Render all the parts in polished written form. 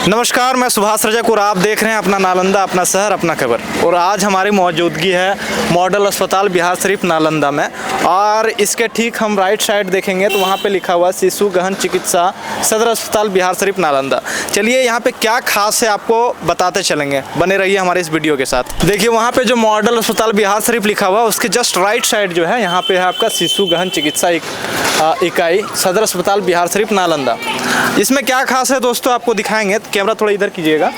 नमस्कार, मैं सुभाष रजक और आप देख रहे हैं अपना नालंदा, अपना शहर, अपना खबर। और आज हमारी मौजूदगी है मॉडल अस्पताल बिहार शरीफ नालंदा में। और इसके ठीक हम राइट साइड देखेंगे तो वहाँ पे लिखा हुआ शिशु गहन चिकित्सा सदर अस्पताल बिहार शरीफ नालंदा। चलिए यहाँ पे क्या खास है आपको बताते चलेंगे, बने रहिए हमारे इस वीडियो के साथ। देखिए वहाँ पे जो मॉडल अस्पताल बिहार शरीफ लिखा हुआ उसके जस्ट राइट साइड जो है यहाँ पे है आपका शिशु गहन चिकित्सा इकाई सदर अस्पताल बिहार शरीफ नालंदा। इसमें क्या खास है दोस्तों आपको दिखाएंगे। कैमरा थोड़ा इधर कीजिएगा।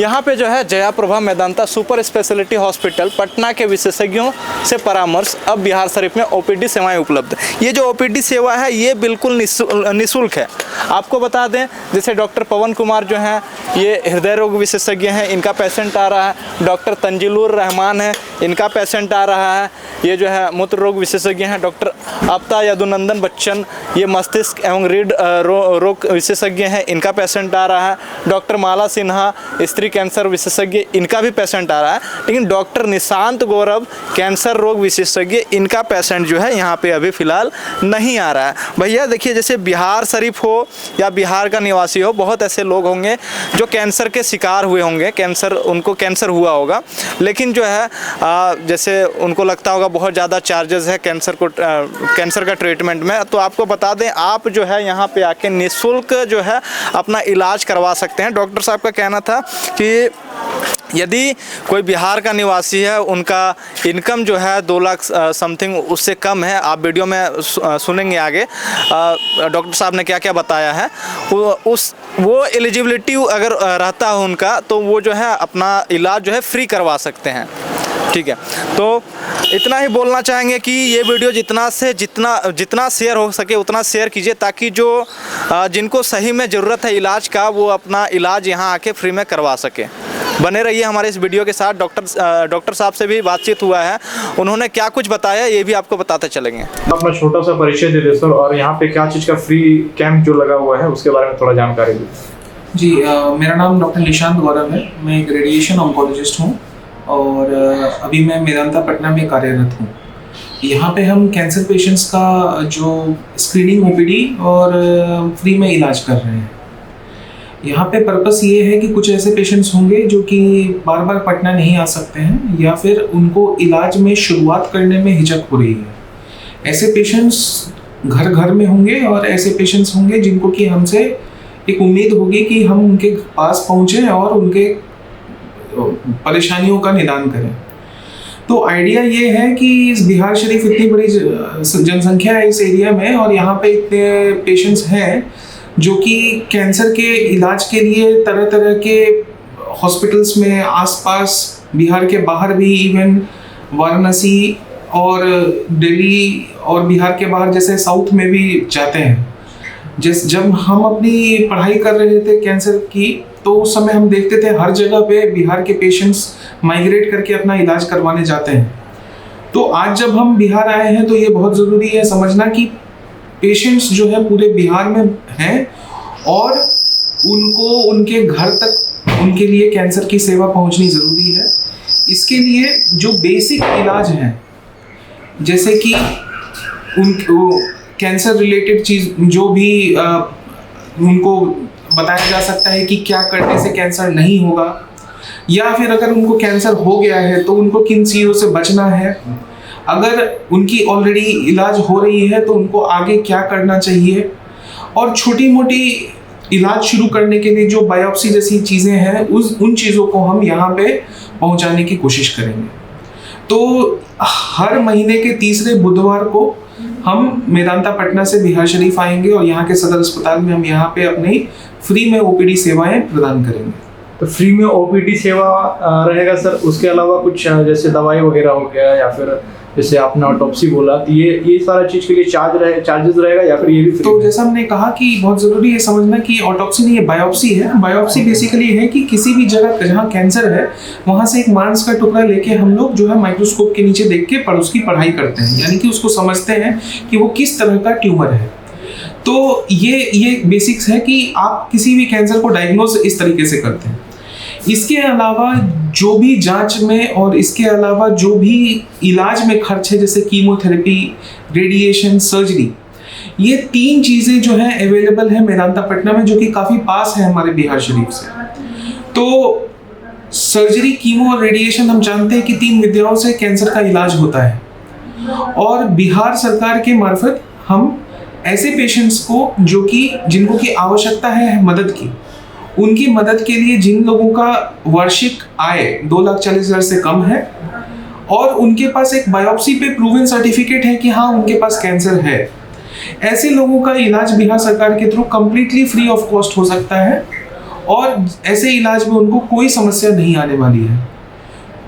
यहाँ पे जो है Jaya Prabha Medanta super speciality hospital Patna के विशेषज्ञों से परामर्श अब बिहार शरीफ में ओपीडी सेवाएं उपलब्ध। ये जो ओपीडी सेवा है ये बिल्कुल निःशुल्क है। आपको बता दें जैसे डॉक्टर पवन कुमार जो हैं ये हृदय रोग विशेषज्ञ हैं, इनका पेशेंट आ रहा है। डॉक्टर तंजिलुर रहमान है, इनका पेशेंट आ रहा है। ये जो है मूत्र रोग विशेषज्ञ हैं। डॉक्टर आपता यदुनंदन बच्चन ये मस्तिष्क एवं रीढ़ रोग विशेषज्ञ हैं, इनका पेशेंट आ रहा है। डॉक्टर माला सिन्हा स्त्री कैंसर विशेषज्ञ, इनका भी पेशेंट आ रहा है। लेकिन डॉक्टर निशांत गौरव कैंसर रोग विशेषज्ञ, इनका पेशेंट जो है यहाँ पे अभी फ़िलहाल नहीं आ रहा है। भैया देखिए जैसे बिहार शरीफ हो या बिहार का निवासी हो, बहुत ऐसे लोग होंगे जो कैंसर के शिकार हुए होंगे, उनको कैंसर हुआ होगा, लेकिन जो है जैसे उनको लगता होगा बहुत ज़्यादा चार्जेस है कैंसर का ट्रीटमेंट में। तो आपको बता दें आप जो है यहाँ पे आके निःशुल्क जो है अपना इलाज करवा सकते हैं। डॉक्टर साहब का कहना था कि यदि कोई बिहार का निवासी है उनका इनकम जो है 2 लाख समथिंग उससे कम है, आप वीडियो में सुनेंगे आगे डॉक्टर साहब ने क्या क्या बताया है। वो एलिजिबिलिटी अगर रहता है उनका तो वो जो है अपना इलाज जो है फ्री करवा सकते हैं। ठीक है, तो इतना ही बोलना चाहेंगे कि ये वीडियो जितना शेयर हो सके उतना शेयर कीजिए ताकि जो जिनको सही में ज़रूरत है इलाज का वो अपना इलाज यहाँ आके फ्री में करवा सके। बने रहिए हमारे इस वीडियो के साथ। डॉक्टर साहब से भी बातचीत हुआ है, उन्होंने क्या कुछ बताया ये भी आपको बताते चलेंगे। अपना छोटा सा परिचय दे दे सर, और यहाँ पे क्या चीज़ का फ्री कैंप जो लगा हुआ है उसके बारे में थोड़ा जानकारी दी। जी मेरा नाम डॉक्टर निशांत गौरव है, मैं एक रेडिएशन ऑन्कोलॉजिस्ट हूँ और अभी मैं मेदांता पटना में कार्यरत हूँ। यहाँ पे हम कैंसर पेशेंट्स का जो स्क्रीनिंग ओपीडी और फ्री में इलाज कर रहे हैं। यहाँ पे पर्पस ये है कि कुछ ऐसे पेशेंट्स होंगे जो कि बार बार पटना नहीं आ सकते हैं या फिर उनको इलाज में शुरुआत करने में हिचक हो रही है। ऐसे पेशेंट्स घर घर में होंगे और ऐसे पेशेंट्स होंगे जिनको कि हमसे एक उम्मीद होगी कि हम उनके पास पहुँचें और उनके परेशानियों का निदान करें। तो आइडिया ये है कि इस बिहार शरीफ इतनी बड़ी जनसंख्या है इस एरिया में और यहाँ पे इतने पेशेंट्स हैं जो कि कैंसर के इलाज के लिए तरह तरह के हॉस्पिटल्स में आसपास बिहार के बाहर भी, इवन वाराणसी और दिल्ली और बिहार के बाहर जैसे साउथ में भी जाते हैं। जब हम अपनी पढ़ाई कर रहे थे कैंसर की तो उस समय हम देखते थे हर जगह पे बिहार के पेशेंट्स माइग्रेट करके अपना इलाज करवाने जाते हैं। तो आज जब हम बिहार आए हैं तो ये बहुत ज़रूरी है समझना कि पेशेंट्स जो है पूरे बिहार में हैं और उनको उनके घर तक उनके लिए कैंसर की सेवा पहुंचनी ज़रूरी है। इसके लिए जो बेसिक इलाज हैं जैसे कि उनको कैंसर रिलेटेड चीज़ जो भी उनको बताया जा सकता है कि क्या करने से कैंसर नहीं होगा, या फिर अगर उनको कैंसर हो गया है तो उनको किन चीज़ों से बचना है, अगर उनकी ऑलरेडी इलाज हो रही है तो उनको आगे क्या करना चाहिए, और छोटी मोटी इलाज शुरू करने के लिए जो बायोप्सी जैसी चीज़ें हैं उन चीज़ों को हम यहाँ पे पहुँचाने की कोशिश करेंगे। तो हर महीने के तीसरे बुधवार को हम मेदांता पटना से बिहार शरीफ आएंगे और यहाँ के सदर अस्पताल में हम यहाँ पे अपनी फ्री में ओपीडी सेवाएं प्रदान करेंगे। तो फ्री में ओपीडी सेवा रहेगा सर, उसके अलावा कुछ जैसे दवाई वगैरह हो गया या फिर जैसे आपने ऑटोप्सी बोला तो ये सारा चीज़ के लिए चार्जेस रहेगा या फिर ये भी फ्री? तो जैसा हमने कहा कि बहुत ज़रूरी है समझना कि ऑटोप्सी नहीं है, बायोप्सी है। बायोप्सी बेसिकली है कि किसी भी जगह जहाँ कैंसर है वहाँ से एक मांस का टुकड़ा लेके हम लोग जो है माइक्रोस्कोप के नीचे देख के उसकी पढ़ाई करते हैं, यानी कि उसको समझते हैं कि वो किस तरह का ट्यूमर है। तो ये बेसिक्स है कि आप किसी भी कैंसर को डायग्नोज इस तरीके से करते हैं। इसके अलावा जो भी जांच में और इसके अलावा जो भी इलाज में खर्च है जैसे कीमोथेरेपी, रेडिएशन, सर्जरी, ये 3 चीज़ें जो हैं अवेलेबल है मेदांता पटना में, जो कि काफ़ी पास है हमारे बिहार शरीफ से। तो सर्जरी, कीमो और रेडिएशन, हम जानते हैं कि 3 विद्याओं से कैंसर का इलाज होता है, और बिहार सरकार के मार्फत हम ऐसे पेशेंट्स को जिनको की आवश्यकता है मदद की, उनकी मदद के लिए जिन लोगों का वार्षिक आय 2,40,000 से कम है और उनके पास एक बायोप्सी पे प्रूवन सर्टिफिकेट है कि हाँ उनके पास कैंसर है, ऐसे लोगों का इलाज बिहार सरकार के through completely free of cost हो सकता है और ऐसे इलाज में उनको कोई समस्या नहीं आने वाली है।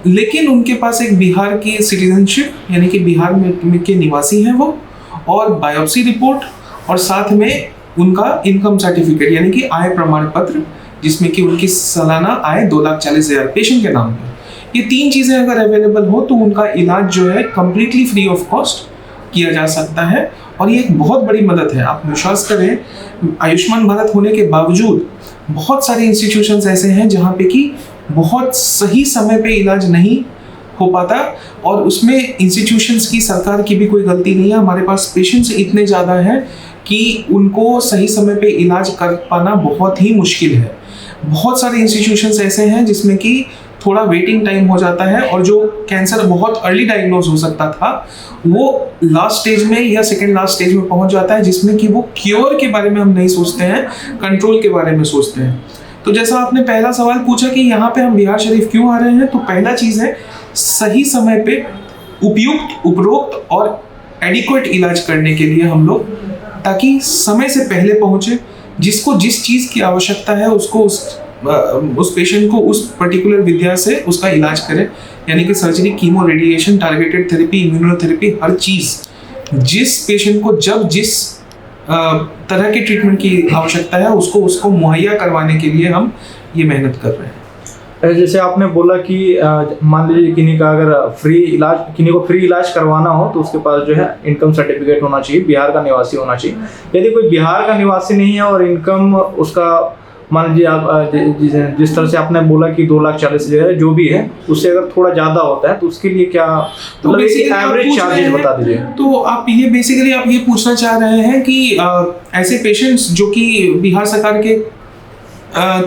लेकिन उनके पास एक बिहार की सिटीजनशिप यानी कि बिहार में के निवासी हैं वो, और बायोप्सी रिपोर्ट, और साथ में उनका इनकम सर्टिफिकेट यानी कि आय प्रमाण पत्र, जिसमें कि उनकी सालाना आय 2,40,000 पेशेंट के नाम पे। ये 3 चीज़ें अगर अवेलेबल हो तो उनका इलाज जो है कम्प्लीटली फ्री ऑफ कॉस्ट किया जा सकता है, और ये एक बहुत बड़ी मदद है। आप विश्वास करें, आयुष्मान भारत होने के बावजूद बहुत सारे इंस्टीट्यूशंस ऐसे हैं जहाँ पे कि बहुत सही समय पे इलाज नहीं हो पाता, और उसमें इंस्टीट्यूशंस की, सरकार की भी कोई गलती नहीं है। हमारे पास पेशेंट्स इतने ज़्यादा हैं कि उनको सही समय पे इलाज कर पाना बहुत ही मुश्किल है। बहुत सारे इंस्टीट्यूशंस ऐसे हैं जिसमें कि थोड़ा वेटिंग टाइम हो जाता है, और जो कैंसर बहुत अर्ली डायग्नोज हो सकता था वो लास्ट स्टेज में या सेकेंड लास्ट स्टेज में पहुंच जाता है, जिसमें कि वो क्योर के बारे में हम नहीं सोचते हैं, कंट्रोल के बारे में सोचते हैं। तो जैसा आपने पहला सवाल पूछा कि यहाँ पे हम बिहार शरीफ क्यों आ रहे हैं, तो पहला चीज़ है सही समय पे उपयुक्त, उपरोक्त और एडिक्वेट इलाज करने के लिए हम लोग, ताकि समय से पहले पहुंचे, जिसको जिस चीज़ की आवश्यकता है उसको उस पेशेंट को उस पर्टिकुलर विद्या से उसका इलाज करें, यानी कि surgery, chemo, radiation, targeted therapy, immunotherapy, हर चीज़ जिस पेशेंट को जब जिस तरह के ट्रीटमेंट की आवश्यकता है उसको मुहैया करवाने के लिए हम ये मेहनत कर रहे हैं। जैसे आपने बोला कि मान लीजिए किन्हीं का अगर किन्हीं को फ्री इलाज करवाना हो तो उसके पास जो है इनकम सर्टिफिकेट होना चाहिए, बिहार का निवासी होना चाहिए। यदि कोई बिहार का निवासी नहीं है और इनकम उसका मान लीजिए आप जिस तरह से आपने बोला कि 2,40,000 जो भी है, उससे अगर थोड़ा ज़्यादा होता है तो उसके लिए क्या मतलब एवरेज चार्जेस बता दीजिए। तो आप ये पूछना चाह रहे हैं कि ऐसे पेशेंट्स जो कि बिहार सरकार के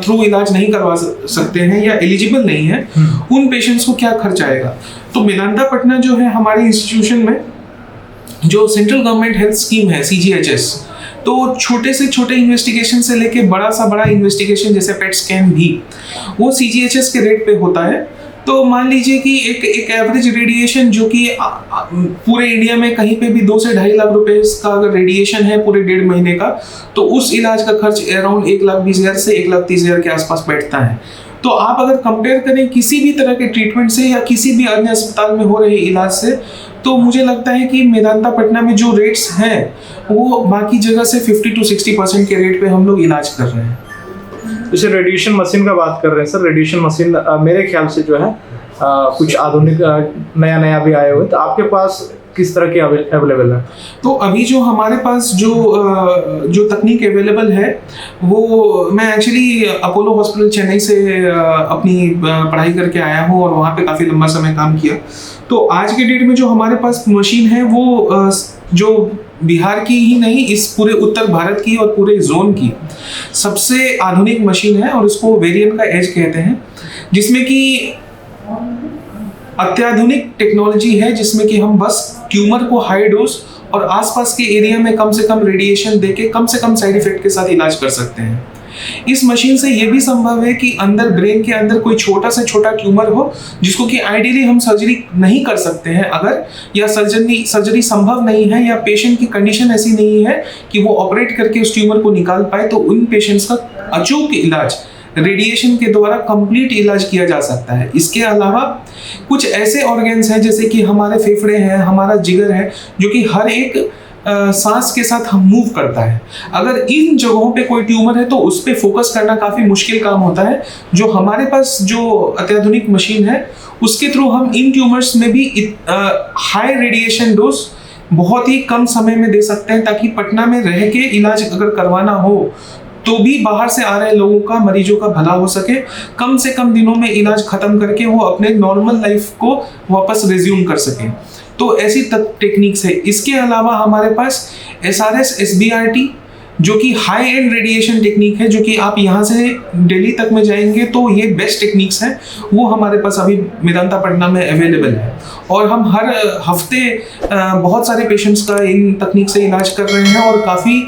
थ्रू इलाज नहीं करवा सकते हैं या एलिजिबल नहीं है, उन पेशेंट्स को क्या खर्च आएगा। तो मेदांता पटना जो है हमारे इंस्टीट्यूशन में जो सेंट्रल गवर्नमेंट हेल्थ स्कीम है CGHS, तो छोटे से छोटे इन्वेस्टिगेशन से लेके बड़ा सा बड़ा इन्वेस्टिगेशन जैसे पेट स्कैन भी वो CGHS के रेट पे होता है। तो मान लीजिए कि एक एवरेज रेडिएशन जो कि पूरे इंडिया में कहीं पे भी 2 से 2.5 लाख रुपए का अगर रेडिएशन है पूरे 1.5 महीने का, तो उस इलाज का खर्च अराउंड 1,20,000 से 1,30,000 के आसपास बैठता है। तो आप अगर कंपेयर करें किसी भी तरह के ट्रीटमेंट से या किसी भी अन्य अस्पताल में हो रहे इलाज से, तो मुझे लगता है कि मेदांता पटना में जो रेट्स हैं वो बाकी जगह से 50 to 60% के रेट पे हम लोग इलाज कर रहे हैं। जैसे रेडिएशन मशीन का बात कर रहे हैं सर, रेडिएशन मशीन मेरे ख्याल से जो है कुछ आधुनिक नया भी आए हुए, तो आपके पास किस तरह के अवेलेबल है? तो अभी जो हमारे पास जो तकनीक अवेलेबल है वो, मैं एक्चुअली अपोलो हॉस्पिटल चेन्नई से अपनी पढ़ाई करके आया हूँ और वहाँ पे काफ़ी लंबा समय काम किया। तो आज के डेट में जो हमारे पास मशीन है वो जो बिहार की ही नहीं, इस पूरे उत्तर भारत की और पूरे जोन की सबसे आधुनिक मशीन है, और उसको वेरिएंट का एज कहते हैं, जिसमें कि अत्याधुनिक टेक्नोलॉजी है, जिसमें कि हम बस ट्यूमर को हाई डोज और आसपास के एरिया में कम से कम रेडिएशन देके कम से कम साइड इफेक्ट के साथ इलाज कर सकते हैं। इस मशीन से ये भी संभव है कि अंदर ब्रेन के अंदर कोई छोटा से छोटा ट्यूमर हो जिसको कि आइडियली हम सर्जरी नहीं कर सकते हैं अगर, या सर्जरी संभव नहीं है या पेशेंट की कंडीशन ऐसी नहीं है कि वो ऑपरेट करके उस ट्यूमर को निकाल पाए, तो उन पेशेंट्स का अचूक इलाज रेडिएशन के द्वारा कंप्लीट इलाज किया जा सकता है। इसके अलावा कुछ ऐसे ऑर्गन्स हैं जैसे कि हमारे फेफड़े हैं, हमारा जिगर है, जो कि हर एक सांस के साथ हम मूव करता है। अगर इन जगहों पे कोई ट्यूमर है तो उस पे फोकस करना काफ़ी मुश्किल काम होता है। जो हमारे पास जो अत्याधुनिक मशीन है उसके थ्रू हम इन ट्यूमर्स में भी हाई रेडिएशन डोज बहुत ही कम समय में दे सकते हैं, ताकि पटना में रह के इलाज अगर करवाना हो तो भी बाहर से आ रहे लोगों का, मरीजों का भला हो सके, कम से कम दिनों में इलाज खत्म करके वो अपने नॉर्मल लाइफ को वापस रिज्यूम कर सकें। तो ऐसी टेक्निक्स है। इसके अलावा हमारे पास SRS SBRT जो कि हाई एंड रेडिएशन टेक्निक है, जो कि आप यहाँ से दिल्ली तक में जाएंगे तो ये बेस्ट टेक्निक्स हैं, वो हमारे पास अभी मेदांतापट्टनम में अवेलेबल है। और हम हर हफ्ते बहुत सारे पेशेंट्स का इन तकनीक से इलाज कर रहे हैं और काफ़ी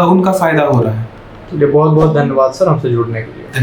उनका फ़ायदा हो रहा है। चलिए, बहुत बहुत धन्यवाद सर हमसे जुड़ने के लिए।